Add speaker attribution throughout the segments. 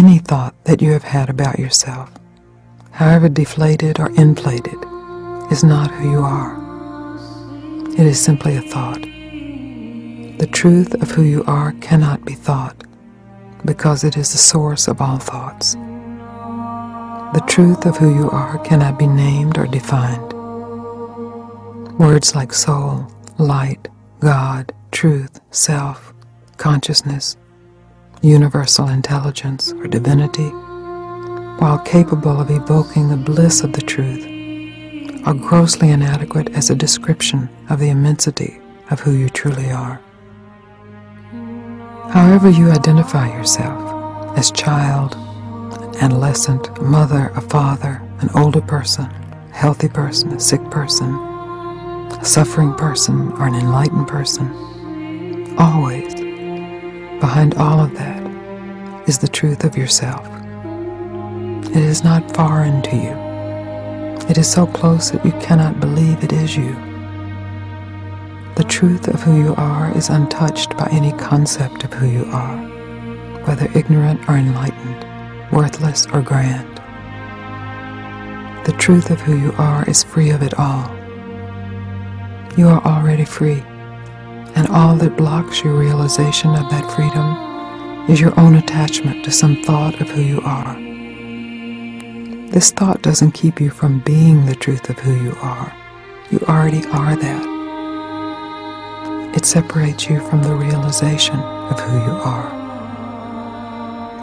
Speaker 1: any thought that you have had about yourself, however deflated or inflated, is not who you are. It is simply a thought. The truth of who you are cannot be thought, because it is the source of all thoughts. The truth of who you are cannot be named or defined. Words like soul, light, God, truth, self, consciousness, universal intelligence, or divinity, while capable of evoking the bliss of the truth, are grossly inadequate as a description of the immensity of who you truly are. However you identify yourself, as child, adolescent, a mother, a father, an older person, a healthy person, a sick person, a suffering person, or an enlightened person, always, behind all of that, is the truth of yourself. It is not foreign to you. It is so close that you cannot believe it is you. The truth of who you are is untouched by any concept of who you are, whether ignorant or enlightened, worthless or grand. The truth of who you are is free of it all. You are already free, and all that blocks your realization of that freedom is your own attachment to some thought of who you are. This thought doesn't keep you from being the truth of who you are. You already are that. It separates you from the realization of who you are.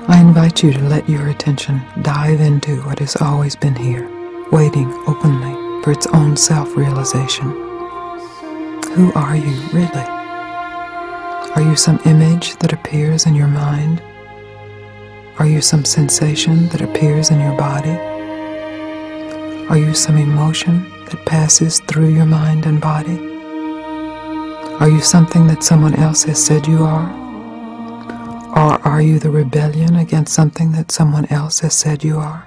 Speaker 1: I invite you to let your attention dive into what has always been here, waiting openly for its own self-realization. Who are you, really? Are you some image that appears in your mind? Are you some sensation that appears in your body? Are you some emotion that passes through your mind and body? Are you something that someone else has said you are? Or are you the rebellion against something that someone else has said you are?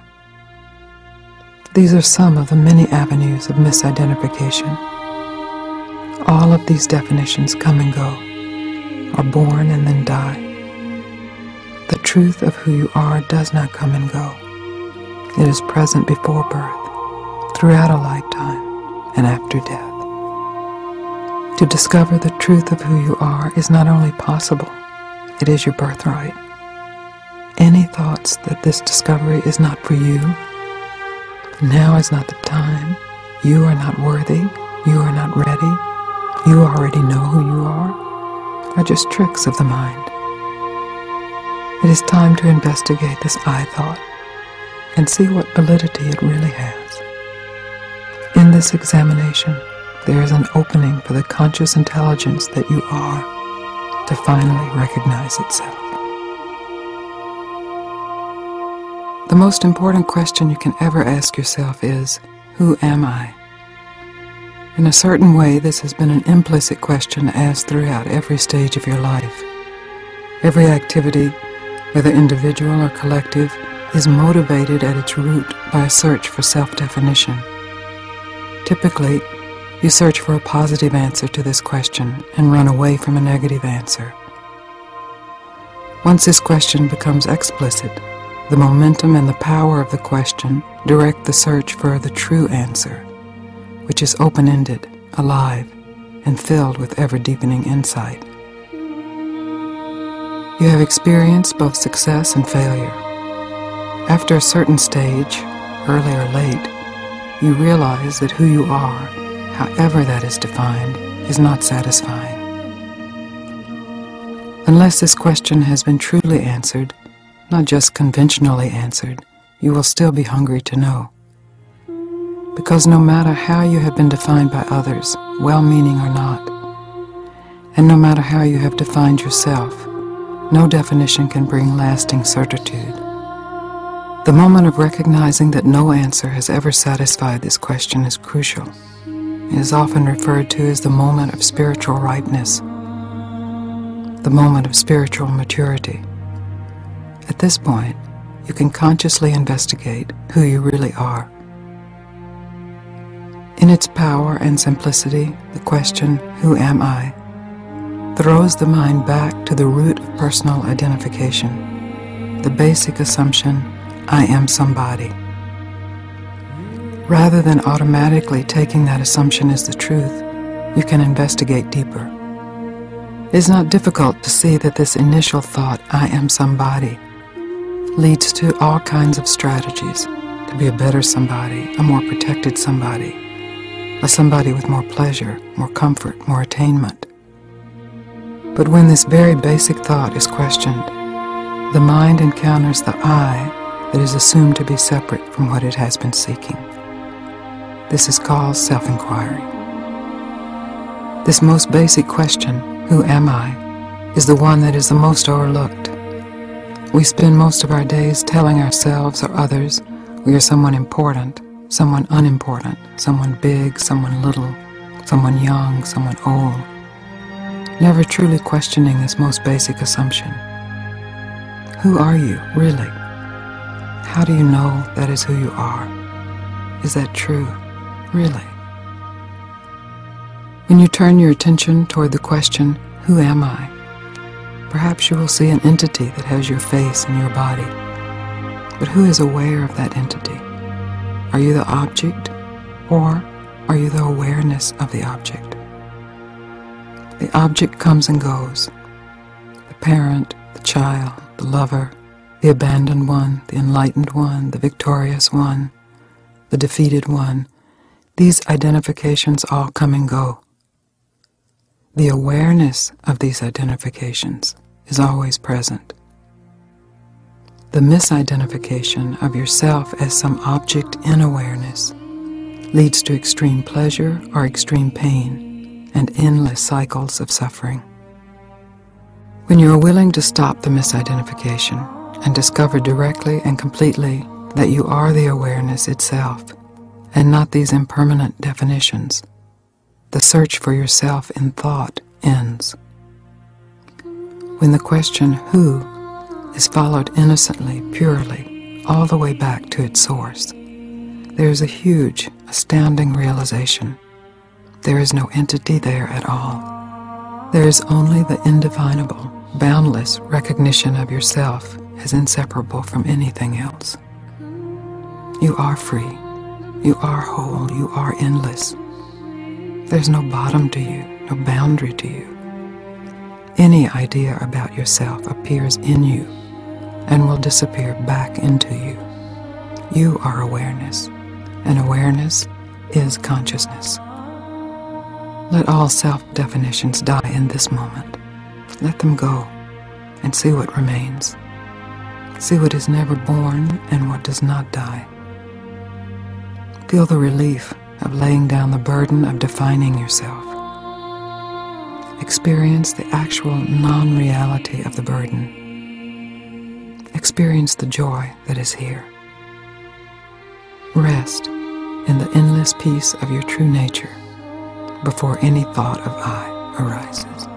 Speaker 1: These are some of the many avenues of misidentification. All of these definitions come and go, are born and then die. The truth of who you are does not come and go. It is present before birth, throughout a lifetime, and after death. To discover the truth of who you are is not only possible, it is your birthright. Any thoughts that this discovery is not for you, now is not the time, you are not worthy, you are not ready, you already know who you are just tricks of the mind. It is time to investigate this I thought and see what validity it really has. In this examination, there is an opening for the conscious intelligence that you are to finally recognize itself. The most important question you can ever ask yourself is, who am I? In a certain way, this has been an implicit question asked throughout every stage of your life. Every activity, whether individual or collective, is motivated at its root by a search for self-definition. Typically, you search for a positive answer to this question and run away from a negative answer. Once this question becomes explicit, the momentum and the power of the question direct the search for the true answer, which is open-ended, alive, and filled with ever-deepening insight. You have experienced both success and failure. After a certain stage, early or late, you realize that who you are, however that is defined, is not satisfying. Unless this question has been truly answered, not just conventionally answered, you will still be hungry to know. Because no matter how you have been defined by others, well-meaning or not, and no matter how you have defined yourself, no definition can bring lasting certitude. The moment of recognizing that no answer has ever satisfied this question is crucial. It is often referred to as the moment of spiritual ripeness, the moment of spiritual maturity. At this point, you can consciously investigate who you really are. In its power and simplicity, the question, who am I, throws the mind back to the root of personal identification, the basic assumption, I am somebody. Rather than automatically taking that assumption as the truth, you can investigate deeper. It is not difficult to see that this initial thought, I am somebody, leads to all kinds of strategies to be a better somebody, a more protected somebody, a somebody with more pleasure, more comfort, more attainment. But when this very basic thought is questioned, the mind encounters the I that is assumed to be separate from what it has been seeking. This is called self-inquiry. This most basic question, who am I, is the one that is the most overlooked. We spend most of our days telling ourselves or others we are someone important, someone unimportant, someone big, someone little, someone young, someone old, never truly questioning this most basic assumption. Who are you, really? How do you know that is who you are? Is that true, really? When you turn your attention toward the question, who am I? Perhaps you will see an entity that has your face and your body. But who is aware of that entity? Are you the object, or are you the awareness of the object? The object comes and goes. The parent, the child, the lover, the abandoned one, the enlightened one, the victorious one, the defeated one. These identifications all come and go. The awareness of these identifications is always present. The misidentification of yourself as some object in awareness leads to extreme pleasure or extreme pain and endless cycles of suffering. When you are willing to stop the misidentification and discover directly and completely that you are the awareness itself and not these impermanent definitions, the search for yourself in thought ends. When the question, who, is followed innocently, purely, all the way back to its source, there is a huge, astounding realization. There is no entity there at all. There is only the indefinable, boundless recognition of yourself as inseparable from anything else. You are free. You are whole. You are endless. There's no bottom to you, no boundary to you. Any idea about yourself appears in you and will disappear back into you. You are awareness, and awareness is consciousness. Let all self-definitions die in this moment. Let them go and see what remains. See what is never born and what does not die. Feel the relief of laying down the burden of defining yourself. Experience the actual non-reality of the burden. Experience the joy that is here. Rest in the endless peace of your true nature before any thought of I arises.